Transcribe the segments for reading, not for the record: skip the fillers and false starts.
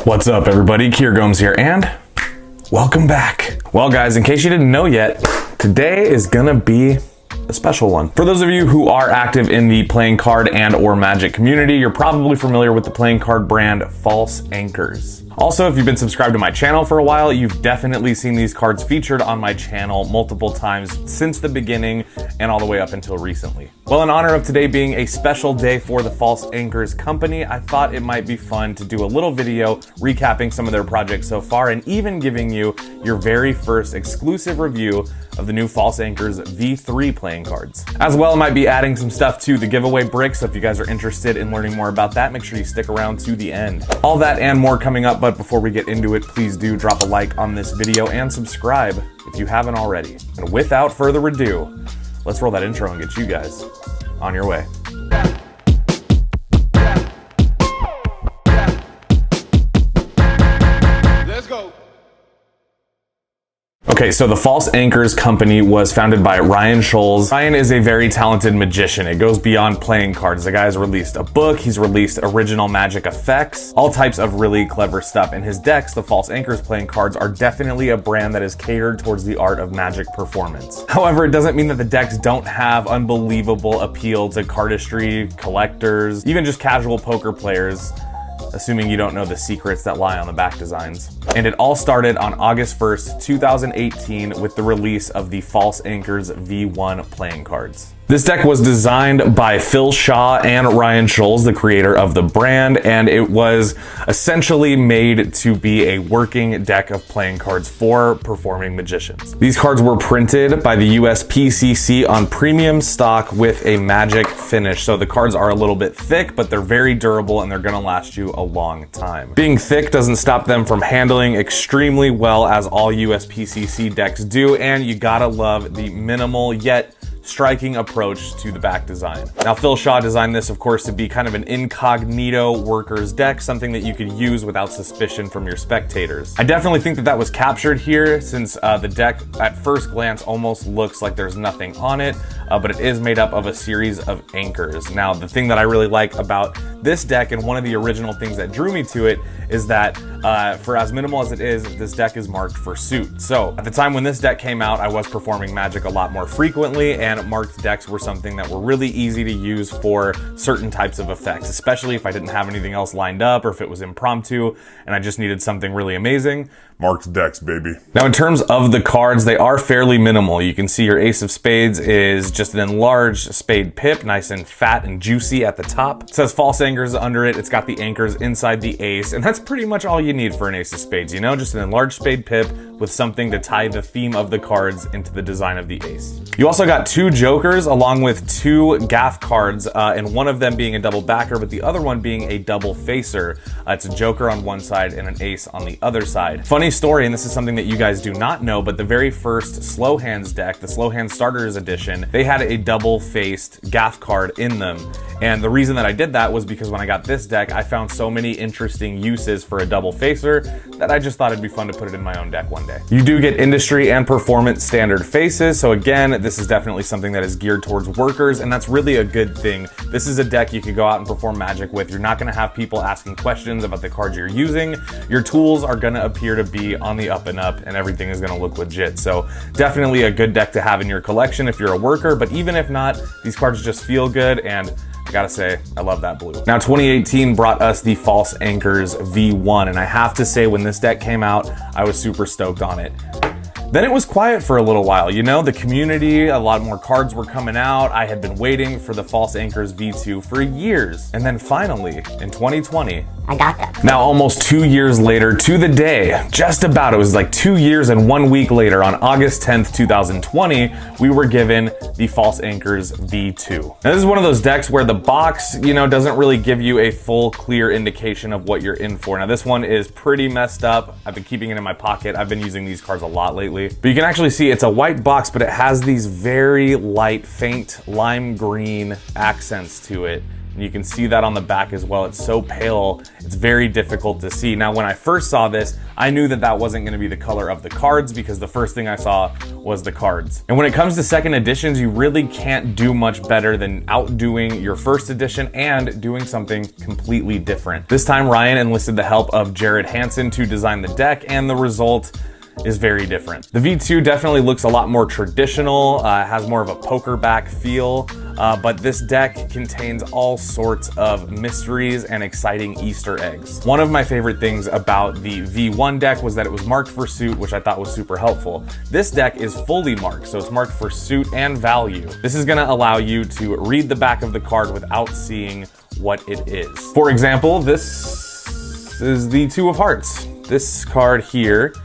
What's up, everybody? Kier Gomes here, and welcome back. Well, guys, in case you didn't know yet, today is gonna be a special one. For those of you who are active in the playing card and or Magic community, you're probably familiar with the playing card brand False Anchors. Also, if you've been subscribed to my channel for a while, you've definitely seen these cards featured on my channel multiple times since the beginning and all the way up until recently. Well, in honor of today being a special day for the False Anchors company, I thought it might be fun to do a little video recapping some of their projects so far and even giving you your very first exclusive review of the new False Anchors V3 playing cards. As well, I might be adding some stuff to the giveaway brick, so if you guys are interested in learning more about that, make sure you stick around to the end. All that and more coming up, but before we get into it, please do drop a like on this video and subscribe if you haven't already. And without further ado, let's roll that intro and get you guys on your way. Let's go. Okay, so the False Anchors company was founded by Ryan Scholes. Ryan is a very talented magician. It goes beyond playing cards. The guy has released a book, he's released original magic effects, all types of really clever stuff. And his decks, the False Anchors playing cards, are definitely a brand that is catered towards the art of magic performance. However, it doesn't mean that the decks don't have unbelievable appeal to cardistry, collectors, even just casual poker players, assuming you don't know the secrets that lie on the back designs. And it all started on August 1st, 2018 with the release of the False Anchors V1 playing cards. This deck was designed by Phil Shaw and Ryan Scholes, the creator of the brand, and it was essentially made to be a working deck of playing cards for performing magicians. These cards were printed by the USPCC on premium stock with a magic finish, so the cards are a little bit thick, but they're very durable and they're gonna last you a long time. Being thick doesn't stop them from handling extremely well, as all USPCC decks do, and you gotta love the minimal yet striking approach to the back design. Now, Phil Shaw designed this, of course, to be kind of an incognito worker's deck, something that you could use without suspicion from your spectators. I definitely think that that was captured here, since the deck at first glance almost looks like there's nothing on it, but it is made up of a series of anchors. Now, the thing that I really like about this deck, and one of the original things that drew me to it, is that for as minimal as it is, this deck is marked for suit. So at the time when this deck came out, I was performing Magic a lot more frequently, and marked decks were something that were really easy to use for certain types of effects, especially if I didn't have anything else lined up or if it was impromptu and I just needed something really amazing. Marked decks, baby. Now, in terms of the cards, they are fairly minimal. You can see your Ace of Spades is just an enlarged spade pip, nice and fat and juicy at the top. It says False Anchors under it. It's got the anchors inside the ace, and that's pretty much all you need for an Ace of Spades, you know, just an enlarged spade pip with something to tie the theme of the cards into the design of the ace. You also got two jokers along with two gaff cards, and one of them being a double backer, but the other one being a double facer. It's a joker on one side and an ace on the other side. Funny story, and this is something that you guys do not know, but the very first Slow Hands deck, the Slow Hands Starters Edition, they had a double-faced gaff card in them. And the reason that I did that was because when I got this deck, I found so many interesting uses for a double facer that I just thought it'd be fun to put it in my own deck one day. You do get industry and performance standard faces, so again, this is definitely something that is geared towards workers, and that's really a good thing. This is a deck you could go out and perform Magic with. You're not gonna have people asking questions about the cards you're using. Your tools are gonna appear to be on the up and up, and everything is gonna look legit. So definitely a good deck to have in your collection if you're a worker, but even if not, these cards just feel good, and I gotta say, I love that blue. Now, 2018 brought us the False Anchors V1, and I have to say, when this deck came out, I was super stoked on it. Then it was quiet for a little while, you know, the community, a lot more cards were coming out. I had been waiting for the False Anchors V2 for years. And then finally, in 2020, I got them. Now, almost 2 years later to the day, just about, it was like 2 years and 1 week later, on August 10th, 2020, we were given the False Anchors V2. Now, this is one of those decks where the box, you know, doesn't really give you a full, clear indication of what you're in for. Now, this one is pretty messed up. I've been keeping it in my pocket. I've been using these cards a lot lately. But you can actually see it's a white box, but it has these very light, faint lime green accents to it. And you can see that on the back as well. It's so pale, it's very difficult to see. Now, when I first saw this, I knew that that wasn't gonna be the color of the cards because the first thing I saw was the cards. And when it comes to second editions, you really can't do much better than outdoing your first edition and doing something completely different. This time, Ryan enlisted the help of Jared Hansen to design the deck, and the result is very different. The V2 definitely looks a lot more traditional, has more of a poker back feel, but this deck contains all sorts of mysteries and exciting Easter eggs. One of my favorite things about the V1 deck was that it was marked for suit, which I thought was super helpful. This deck is fully marked, so it's marked for suit and value. This is gonna allow you to read the back of the card without seeing what it is. For example, this is the Two of Hearts. This card here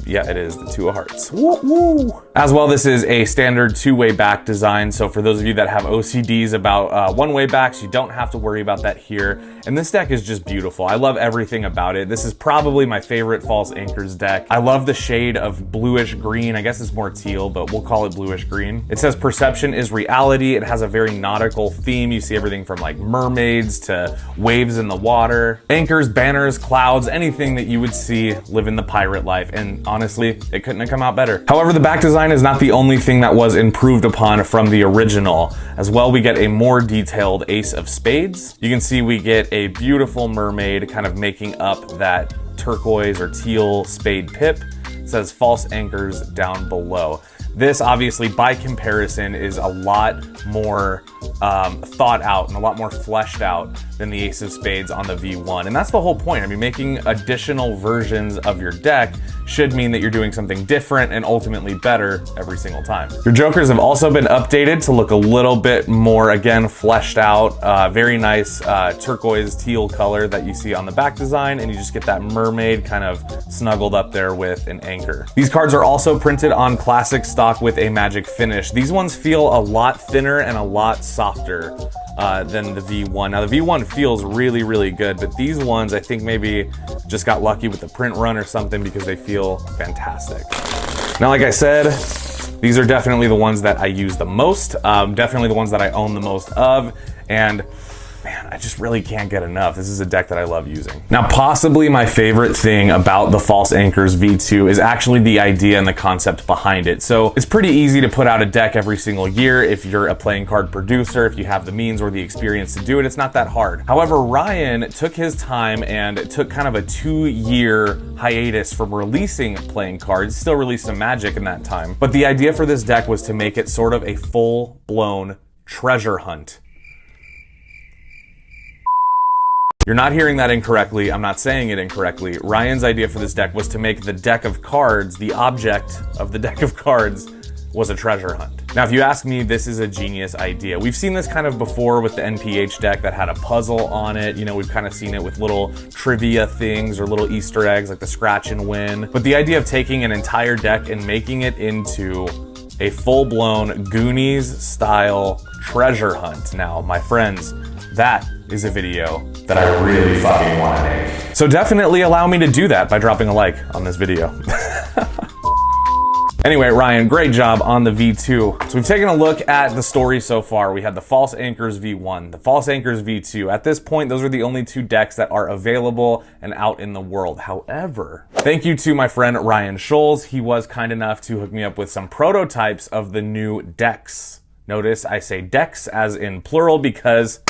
yeah, it is the Two of Hearts. Woo woo. As well, this is a standard two-way back design. So for those of you that have OCDs about one-way backs, you don't have to worry about that here. And this deck is just beautiful. I love everything about it. This is probably my favorite False Anchors deck. I love the shade of bluish green. I guess it's more teal, but we'll call it bluish green. It says perception is reality. It has a very nautical theme. You see everything from like mermaids to waves in the water, anchors, banners, clouds, anything that you would see live in the pirate life. And honestly, it couldn't have come out better. However, the back design is not the only thing that was improved upon from the original. As well, we get a more detailed Ace of Spades. You can see we get a beautiful mermaid kind of making up that turquoise or teal spade pip. It says False Anchors down below. This obviously, by comparison, is a lot more thought out and a lot more fleshed out than the Ace of Spades on the V1. And that's the whole point. I mean, making additional versions of your deck should mean that you're doing something different and ultimately better every single time. Your jokers have also been updated to look a little bit more, again, fleshed out. Very nice turquoise teal color that you see on the back design, and you just get that mermaid kind of snuggled up there with an anchor. These cards are also printed on classic stock with a magic finish. These ones feel a lot thinner and a lot softer than the V1. Now the V1 feels really, really good, but these ones I think maybe just got lucky with the print run or something because they feel fantastic. Now, like I said, these are definitely the ones that I use the most, definitely the ones that I own the most of, and man, I just really can't get enough. This is a deck that I love using. Now, possibly my favorite thing about the False Anchors V2 is actually the idea and the concept behind it. So it's pretty easy to put out a deck every single year if you're a playing card producer, if you have the means or the experience to do it, it's not that hard. However, Ryan took his time and took kind of a 2-year hiatus from releasing playing cards, still released some Magic in that time. But the idea for this deck was to make it sort of a full-blown treasure hunt. You're not hearing that incorrectly. I'm not saying it incorrectly. Ryan's idea for this deck was to make the deck of cards, the object of the deck of cards, was a treasure hunt. Now, if you ask me, this is a genius idea. We've seen this kind of before with the NPH deck that had a puzzle on it. You know, we've kind of seen it with little trivia things or little Easter eggs like the scratch and win. But the idea of taking an entire deck and making it into a full-blown Goonies-style treasure hunt. Now, my friends, that is a video that I really fucking want to make. So definitely allow me to do that by dropping a like on this video. Anyway, Ryan, great job on the V2. So we've taken a look at the story so far. We had the False Anchors V1, the False Anchors V2. At this point, those are the only 2 decks that are available and out in the world. However, thank you to my friend Ryan Scholes. He was kind enough to hook me up with some prototypes of the new decks. Notice I say decks as in plural because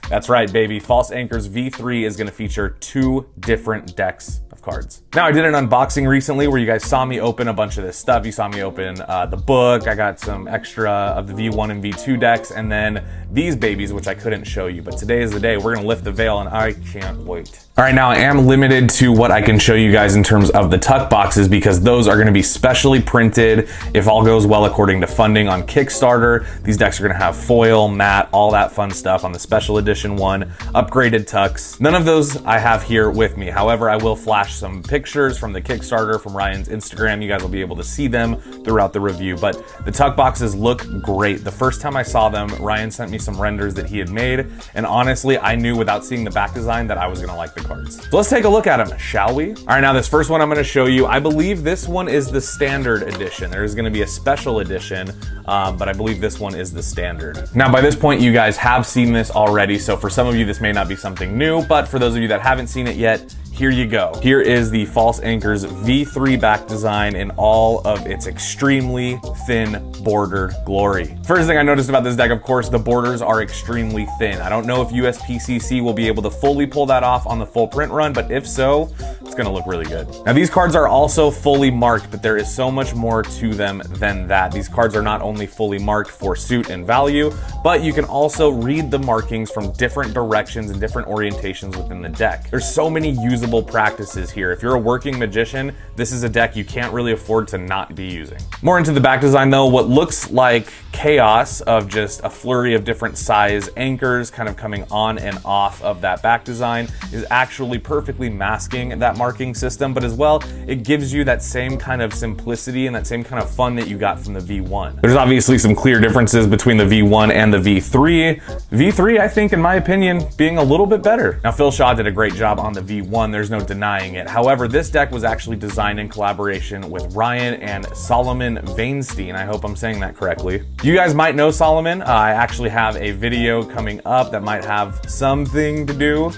that's right, baby. False Anchors V3 is gonna feature 2 different decks of cards. Now, I did an unboxing recently where you guys saw me open a bunch of this stuff. You saw me open the book. I got some extra of the V1 and V2 decks, and then these babies, which I couldn't show you. But today is the day. We're gonna lift the veil, and I can't wait. All right, now I am limited to what I can show you guys in terms of the tuck boxes because those are gonna be specially printed if all goes well according to funding on Kickstarter. These decks are gonna have foil, matte, all that fun stuff on the special edition one, upgraded tucks. None of those I have here with me. However, I will flash some pictures from the Kickstarter, from Ryan's Instagram. You guys will be able to see them throughout the review, but the tuck boxes look great. The first time I saw them, Ryan sent me some renders that he had made, and honestly, I knew without seeing the back design that I was gonna like the cards. So let's take a look at them, shall we? All right, now this first one I'm gonna show you, I believe this one is the standard edition. There's gonna be a special edition, but I believe this one is the standard. Now, by this point, you guys have seen this already, so for some of you, this may not be something new, but for those of you that haven't seen it yet, here you go. Here is the False Anchors V3 back design in all of its extremely thin bordered glory. First thing I noticed about this deck, of course, the borders are extremely thin. I don't know if USPCC will be able to fully pull that off on the full print run, but if so, it's gonna look really good. Now, these cards are also fully marked, but there is so much more to them than that. These cards are not only fully marked for suit and value, but you can also read the markings from different directions and different orientations within the deck. There's so many usable practices here. If you're a working magician, this is a deck you can't really afford to not be using. More into the back design though, what looks like chaos of just a flurry of different size anchors kind of coming on and off of that back design is actually perfectly masking that marking system, but as well, it gives you that same kind of simplicity and that same kind of fun that you got from the V1. There's obviously some clear differences between the V1 and the V3. V3, I think, in my opinion, being a little bit better. Now, Phil Shaw did a great job on the V1. There's no denying it. However, this deck was actually designed in collaboration with Ryan and Solomon Vainstein. I hope I'm saying that correctly. You guys might know Solomon. I actually have a video coming up that might have something to do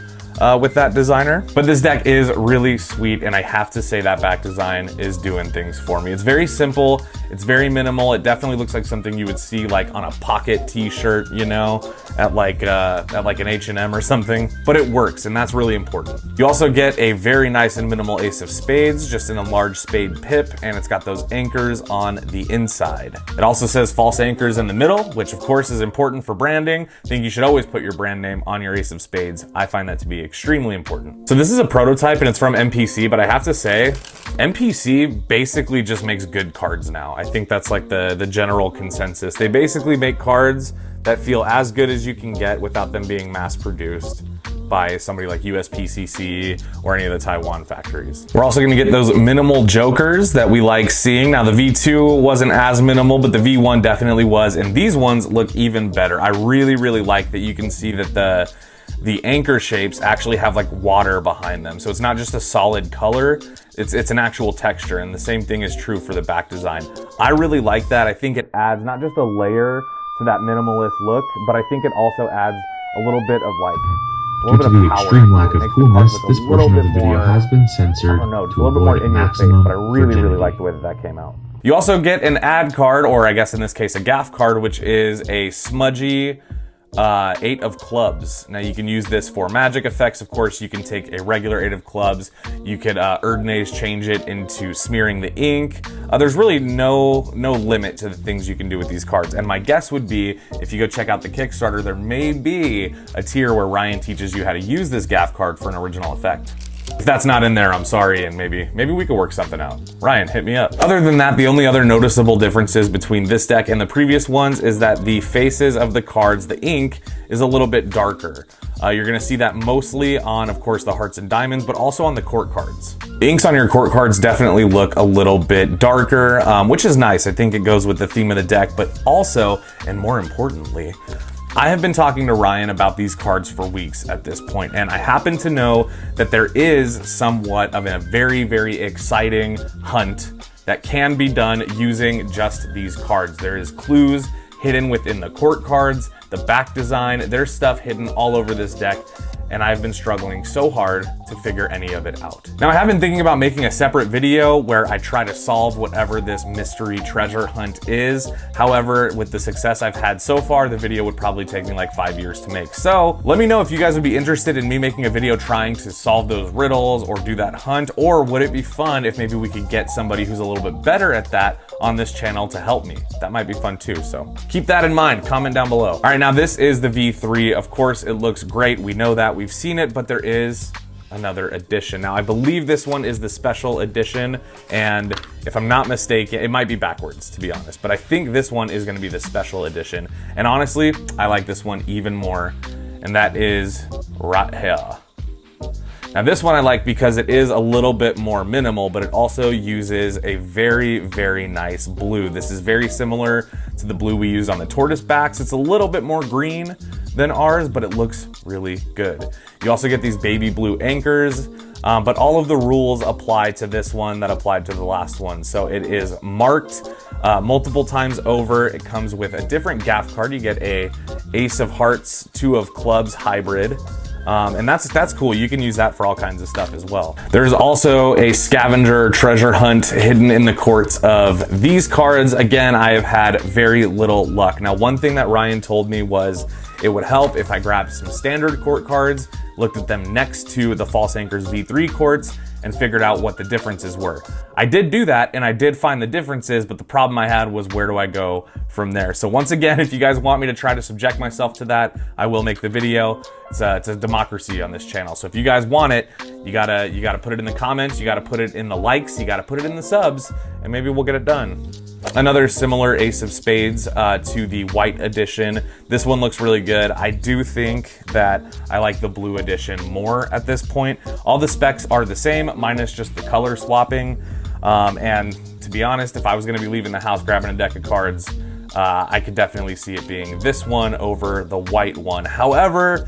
with that designer. But this deck is really sweet, and I have to say that back design is doing things for me. It's very simple, it's very minimal. It definitely looks like something you would see like on a pocket t-shirt, you know, at like an H&M or something, but it works, and that's really important. You also get a very nice and minimal ace of spades, just in a large spade pip, and it's got those anchors on the inside. It also says False Anchors in the middle, which of course is important for branding. I think you should always put your brand name on your ace of spades. I find that to be extremely important. So this is a prototype and it's from MPC, but I have to say, MPC basically just makes good cards now. I think that's like the general consensus. They basically make cards that feel as good as you can get without them being mass produced by somebody like USPCC or any of the Taiwan factories. We're also gonna get those minimal jokers that we like seeing. Now the V2 wasn't as minimal, but the V1 definitely was, and these ones look even better. I really, really like that you can see that the anchor shapes actually have like water behind them. So it's not just a solid color, it's an actual texture, and the same thing is true for the back design. I really like that. I think it adds not just a layer to that minimalist look, but I think it also adds a little bit of like, Due to the extreme lack of coolness, this portion of the video has been censored to avoid maximum but I really, virginity. really like the way that came out. You also get an ad card, or I guess in this case a gaff card, which is a smudgy 8 of clubs. Now you can use this for magic effects. Of course, you can take a regular 8 of clubs. You could Erdnase change it into smearing the ink. There's really no limit to the things you can do with these cards. And my guess would be, if you go check out the Kickstarter, there may be a tier where Ryan teaches you how to use this gaff card for an original effect. If that's not in there, I'm sorry, and maybe we could work something out. Ryan, hit me up. Other than that, the only other noticeable differences between this deck and the previous ones is that the faces of the cards, the ink, is a little bit darker. You're gonna see that mostly on, of course, the hearts and diamonds, but also on the court cards. The inks on your court cards definitely look a little bit darker, which is nice. I think it goes with the theme of the deck, but also, and more importantly, I have been talking to Ryan about these cards for weeks at this point, and I happen to know that there is somewhat of a very, very exciting hunt that can be done using just these cards. There is clues hidden within the court cards, the back design, there's stuff hidden all over this deck, and I've been struggling so hard to figure any of it out. Now, I have been thinking about making a separate video where I try to solve whatever this mystery treasure hunt is. However, with the success I've had so far, the video would probably take me like 5 years to make. So let me know if you guys would be interested in me making a video trying to solve those riddles or do that hunt, or would it be fun if maybe we could get somebody who's a little bit better at that on this channel to help me? That might be fun too, so keep that in mind, comment down below. All right, now this is the V3. Of course, it looks great. We know that, we've seen it, but there is another edition. Now, I believe this one is the special edition, and if I'm not mistaken, it might be backwards, to be honest, but I think this one is gonna be the special edition. And honestly, I like this one even more, and that is right here. Now this one I like because it is a little bit more minimal, but it also uses a very, very nice blue. This is very similar to the blue we use on the tortoise backs. It's a little bit more green than ours, but it looks really good. You also get these baby blue anchors, but all of the rules apply to this one that applied to the last one. So it is marked multiple times over. It comes with a different gaff card. You get a Ace of Hearts, Two of Clubs hybrid. And that's cool. You can use that for all kinds of stuff as well. There's also a scavenger treasure hunt hidden in the courts of these cards. Again, I have had very little luck. Now, one thing that Ryan told me was it would help if I grabbed some standard court cards, looked at them next to the False Anchors V3 courts, and figured out what the differences were. I did do that, and I did find the differences, but the problem I had was where do I go from there? So once again, if you guys want me to try to subject myself to that, I will make the video. It's a democracy on this channel. So if you guys want it, you gotta put it in the comments, you gotta put it in the likes, you gotta put it in the subs, and maybe we'll get it done. Another similar Ace of Spades to the white edition. This one looks really good. I do think that I like the blue edition more at this point. All the specs are the same, minus just the color swapping. And to be honest, if I was gonna be leaving the house grabbing a deck of cards, I could definitely see it being this one over the white one. However,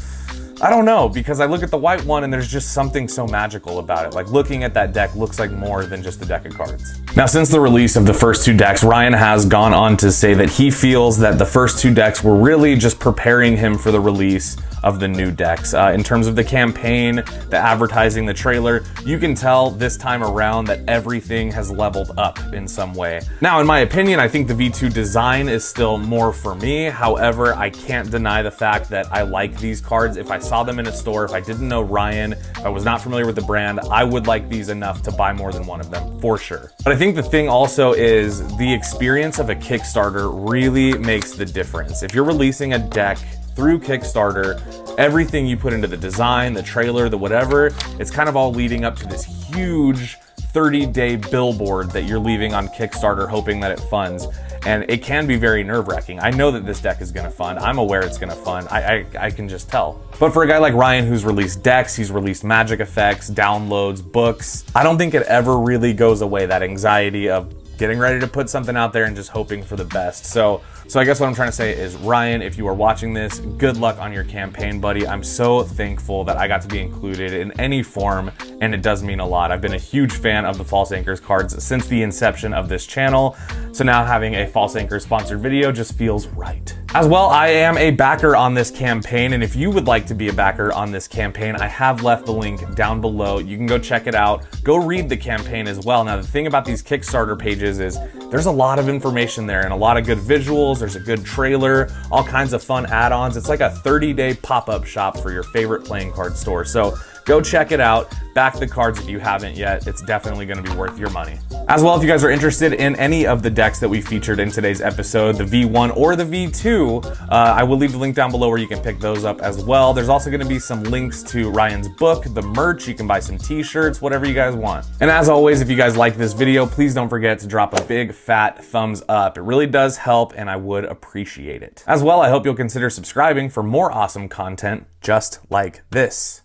I don't know, because I look at the white one and there's just something so magical about it. Like looking at that deck looks like more than just a deck of cards. Now, since the release of the first two decks, Ryan has gone on to say that he feels that the first two decks were really just preparing him for the release of the new decks. In terms of the campaign, the advertising, the trailer, you can tell this time around that everything has leveled up in some way. Now, in my opinion, I think the V2 design is still more for me. However, I can't deny the fact that I like these cards. If I saw them in a store, if I didn't know Ryan, if I was not familiar with the brand, I would like these enough to buy more than one of them, for sure. But I think the thing also is the experience of a Kickstarter really makes the difference. If you're releasing a deck through Kickstarter, everything you put into the design, the trailer, the whatever, it's kind of all leading up to this huge 30-day billboard that you're leaving on Kickstarter hoping that it funds. And it can be very nerve-wracking. I know that this deck is gonna fund. I'm aware it's gonna fund. I can just tell. But for a guy like Ryan who's released decks, he's released magic effects, downloads, books, I don't think it ever really goes away, that anxiety of getting ready to put something out there and just hoping for the best. So I guess what I'm trying to say is, Ryan, if you are watching this, good luck on your campaign, buddy. I'm so thankful that I got to be included in any form, and it does mean a lot. I've been a huge fan of the False Anchors cards since the inception of this channel, so now having a False Anchors sponsored video just feels right. As well, I am a backer on this campaign, and if you would like to be a backer on this campaign, I have left the link down below. You can go check it out. Go read the campaign as well. Now, the thing about these Kickstarter pages is there's a lot of information there and a lot of good visuals. There's a good trailer, all kinds of fun add-ons. It's like a 30-day pop-up shop for your favorite playing card store. So go check it out. Back the cards if you haven't yet. It's definitely going to be worth your money. As well, if you guys are interested in any of the decks that we featured in today's episode, the V1 or the V2, I will leave the link down below where you can pick those up as well. There's also going to be some links to Ryan's book, the merch. You can buy some t-shirts, whatever you guys want. And as always, if you guys like this video, please don't forget to drop a big fat thumbs up. It really does help, and I would appreciate it. As well, I hope you'll consider subscribing for more awesome content just like this.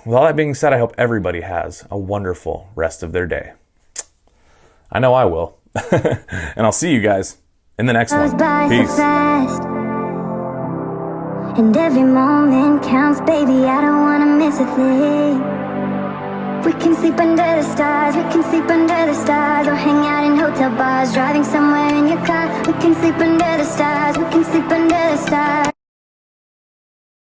With all that being said, I hope everybody has a wonderful rest of their day. I know I will. And I'll see you guys in the next one. Peace. And every moment counts, baby, I don't wanna miss a thing. We can sleep under the stars, we can sleep under the stars, or hang out in hotel bars, driving somewhere in your car. We can sleep under the stars, we can sleep under the stars.